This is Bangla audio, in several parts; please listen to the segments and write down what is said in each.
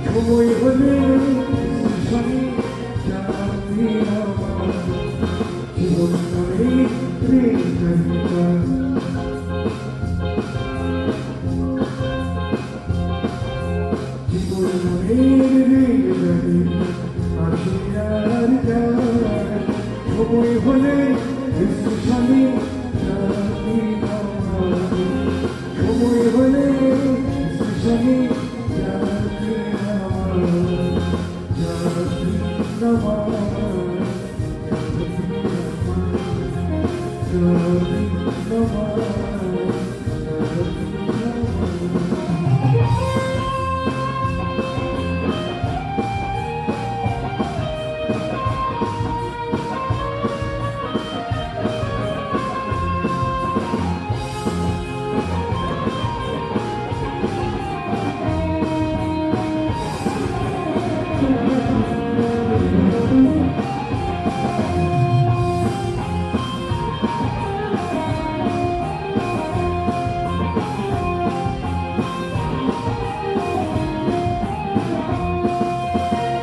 সময় হলে শনি জানি আমার জীবন নামে প্রেমিকা জীবন নামে আসি আর যায় সময় হলে শনি জানি আমার সময় হলে শনি জানি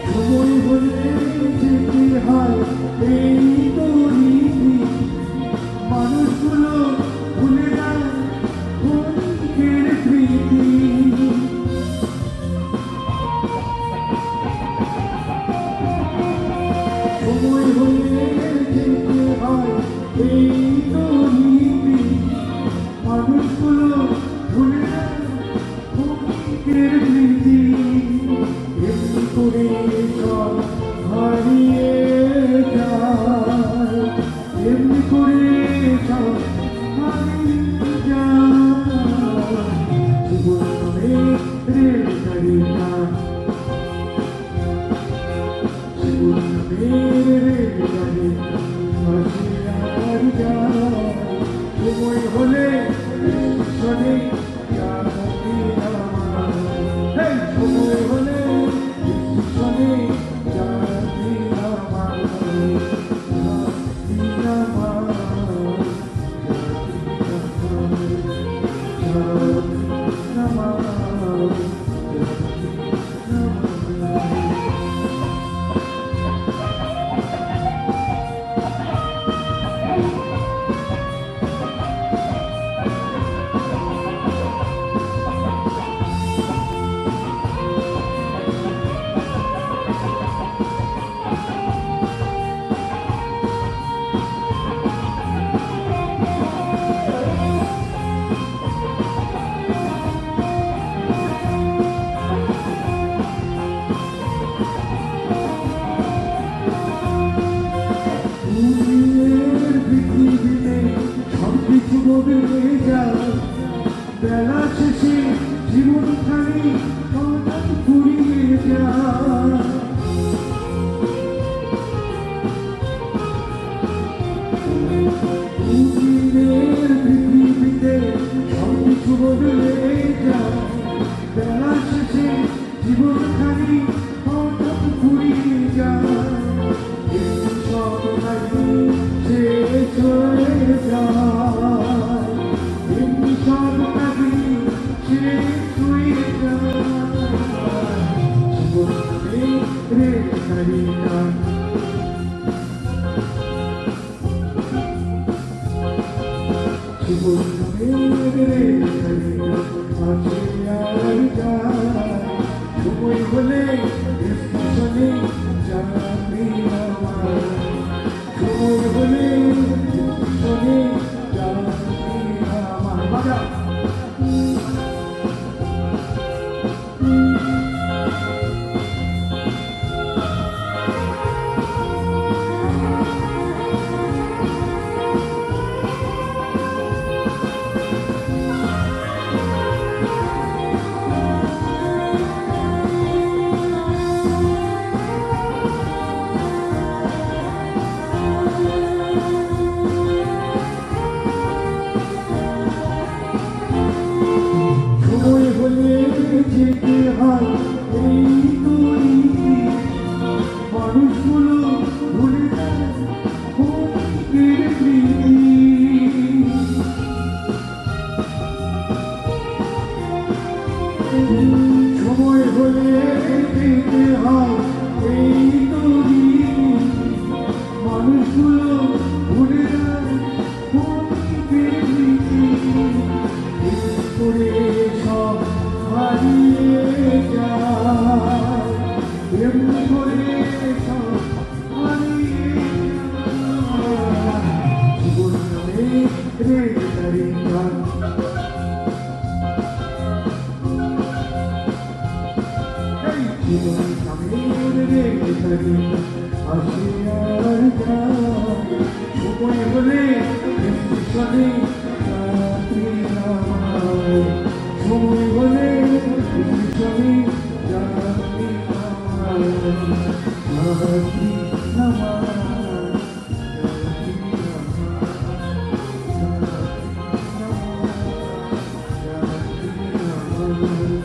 সময় হলে যেতে হয় এই তো রীতি মানুষগুলো ভুলে যায় ক্ষণিকের স্মৃতি সময় হলে যেতে হয় এই তো রীতি মানুষগুলো ভুলে যায় ক্ষণিকের স্মৃতি এমনি করে সব হারিয়ে যায় এমনি করে সব হারিয়ে যায় জীবন নামে রেলগাড়িটা জীবন নামে রেলগাড়িটা আসে আর যায় সময় হলে শনি জানি আমার সময় হলে শনি জানি আমার বদলে যায় বেলা শেষে জীবনখানি হঠাৎ ফুরিয়ে যায় পৃথিবীতে সব কিছু বদলে যায় বেলা শেষে জীবনখানি হঠাৎ ফুরিয়ে যায় সব নাকি শেষ হয়ে যায় সব নাকি শেষ হয়ে যায় জীবন রেলগাড়িটা জীবন রেলগাড়িটা আসে আর যায় সময় হলে শনি জানি আমার সময় হলে শনি জানি আমার বাজা সময় হলে যেতে হয় এই তো দিন। মানুষগুলো ভুলে যায় করে সব হারিয়ে যায়, এমনি করে সব হারিয়ে যায়। জীবন নামে রেলগাড়ি গান, এই জীবন নামে রেলগাড়ি আসে আর যায়। সময় হলে স্টেশনে যাত্রী নামায়, সময় হলে স্টেশনে যাত্রী নামায়, যাত্রী নামায়, যাত্রী নামায়, যাত্রী নামায়।